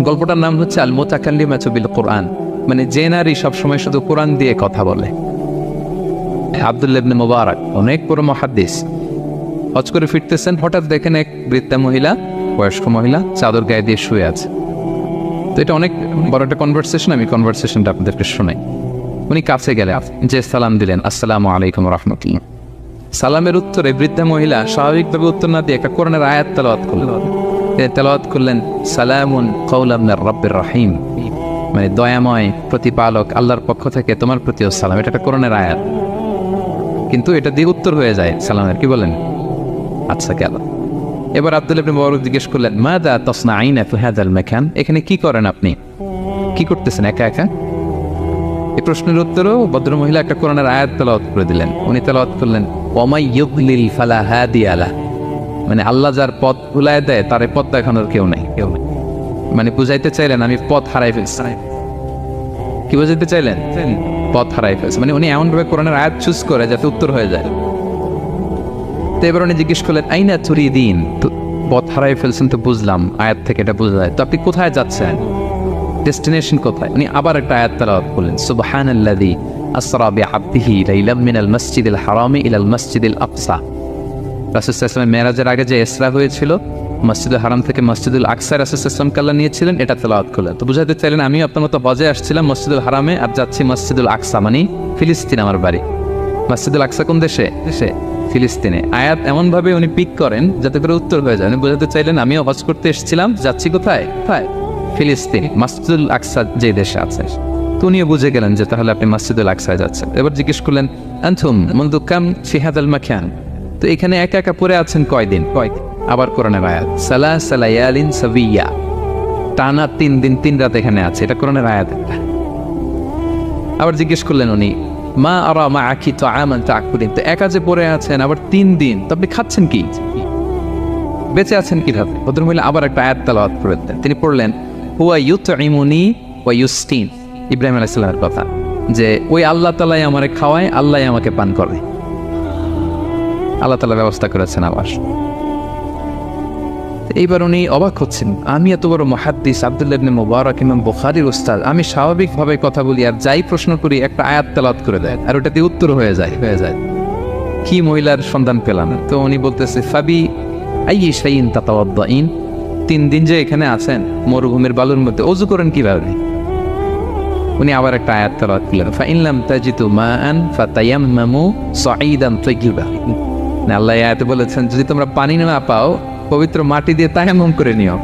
গল্পটার নাম হচ্ছে আল মুতাকাল্লিমাতু বিল কোরআন, মানে যে নারী সবসময় শুধু কোরআন দিয়ে কথা বলে। আব্দুল্লাহ ইবনে মুবারক অনেক বড় মুহাদ্দিস, হজ করে ফিরতেছেন, হঠাৎ দেখেন এক বৃদ্ধা মহিলা, বয়স্ক মহিলা চাদর গায়ে দিয়ে শুয়ে আছে। তো এটা অনেক বড় একটা কনভারসেশন, আমি কনভারসেশনটা আপনাদেরকে শোনাই। উনি কাছে গেলে যে সালাম দিলেন, আসসালামু আলাইকুম রাহমাতুল্লাহ। সালামের উত্তরে বৃদ্ধা মহিলা স্বাভাবিকভাবে উত্তর না দিয়ে একটা কোরআনের আয়াত তেলাওয়াত করলেন। তিনি তেলাওয়াত করলেন, সালামুন কাওলাম মির রাব্বির রহিম, মানে দয়াময় প্রতিপালক আল্লাহর পক্ষ থেকে তোমার প্রতিও সালাম। এটা একটা কোরআনের আয়াত, কিন্তু এটা দিয়ে উত্তর হয়ে যায় সালামের। কি বলেন? আচ্ছা গেল। এবার আব্দুল্লাহ ইবনে মুবারক জিজ্ঞেস করলেন, মাযা তাসনাঈনা ফি হাযাল মাকান, এখানে কি করেন আপনি, কি করতেছেন একা একা? এই প্রশ্নের উত্তরেও ভদ্রমহিলা একটা কোরআনের আয়াত তেলাওয়াত করে দিলেন। উনি তেলাওয়াত করলেন, ওয়ামাই ইউদ্লিল ফালা হাদিয়া লাহ, মানে আল্লাহ যার পথ ভুলায় দেয় তার পথ দেখানোর কেউ নেই। মানে বুঝাইতে চাইলেন আমি পথ হারাই ফেলছি। কি বুঝাইতে চাইলেন? পথ হারাই ফেলছে, মানে উনি এমন ভাবে কোরআনের আয়াত চুজ করে যাতে উত্তর হয়ে যায়। তো এবার উনি জিজ্ঞেস করলেন, আইনা তুরিদিন, তো পথ হারাই ফেলছেন তো বুঝলাম, আয়াত থেকে এটা বোঝা যায়, তো আপনি কোথায় যাচ্ছেন, ডেস্টিনেশন কোথায়? উনি আবার একটা আয়াত তেলাওয়াত করলেন, সুবহানাল্লাযী আসরা বিআবদিহি লাইলাম মিনাল মাসজিদিল হারামি ইলাল মাসজিদিল আকসা। রাসূল সাল্লাল্লাহু আলাইহি ওয়াসাল্লাম মেরাজের আগে যে ইসরা হয়েছিল, মসজিদুল হারাম থেকে মসজিদুল আকসা রাসূল সাল্লাল্লাহু আলাইহি ওয়াসাল্লাম কাল্লা নিয়েছিলেন, এটা তেলাওয়াত করলেন। তো বুঝাতে চাইলেন আমিও আপনার মতো হজে আসছিলাম মসজিদুল হারামে, আর যাচ্ছি মসজিদুল আকসা, মানে ফিলিস্তিন আমার বাড়ি। মসজিদুল আকসা কোন দেশে? দেশে ফিলিস্তিনে। আয়াত এমনভাবে উনি পিক করেন যাতে করে উত্তর হয়ে যায়। উনি বোঝাতে চাইলেন আমিও হজ করতে এসেছিলাম, যাচ্ছি কোথায়? কোথায়? ফিলিস্তিন, মসজিদুল আকসা যে দেশে আছে। তো উনিও বুঝে গেলেন যে তাহলে আপনি মসজিদুল আকসায় যাচ্ছেন। এবার জিজ্ঞেস করলেন, আনতুম মুনযু কাম ফি হাযাল মাকান, তো এখানে একা একা পড়ে আছেন কয়দিন? আবার কোরআনের আয়াত, সালাসা লায়ালিন সাবিয়া, টানা 3 দিন 3 রাত এখানে আছে, এটা কোরআনের আয়াত। আবার জিজ্ঞেস করলেন উনি, মা আরা মাআকি তাআমান তাকুলিন, তো একা যে পড়ে আছেন আবার 3 দিন, তো আপনি খাচ্ছেন কি, বেঁচে আছেন কিভাবে? ভদ্রমহিলা আবার একটা আয়াত তেলাওয়াত করলেন। তিনি পড়লেন, হুয়া ইউতঈমুনি ওয়া ইউসকিন, ইব্রাহিম আলাইহিস সালামের কথা, যে ওই আল্লাহ তাআলাই আমারে খাওয়ায়, আল্লাহই আমাকে পান করে, আল্লাহ তাআলা ব্যবস্থা করেছেন আবার। এইবার উনি অবাক হচ্ছেন, আমি এত বড় মুহাদ্দিস আব্দুল্লাহ ইবনে মুবারক, ইমাম বুখারীর উস্তাদ, আমি স্বাভাবিকভাবে কথা বলি আর যাই প্রশ্ন করি একটা আয়াত তেলাওয়াত করে দেয় আর ওটা দিয়ে উত্তর হয়ে যায়। কি মহিলার সন্ধান পেলাম? তো উনি বলতেছে, ফাবি আইয়ি শাইইন তাতাওয়াদ্দাইন, 3 দিন যে এখানে আছেন মরুভূমির বালুর মধ্যে, ওযু করেন কিভাবে? উনি আবার একটা আয়াত তেলাওয়াত করলেন, ফাইন লাম তাজিদু মাআন ফাতায়াম্মামু সাঈদান তাইয়্যিবা, আল্লাহ আয়াতে বলেছেন যদি তোমরা পানি না পাও পবিত্র মাটি দিয়ে তায়াম্মুম করে নিও।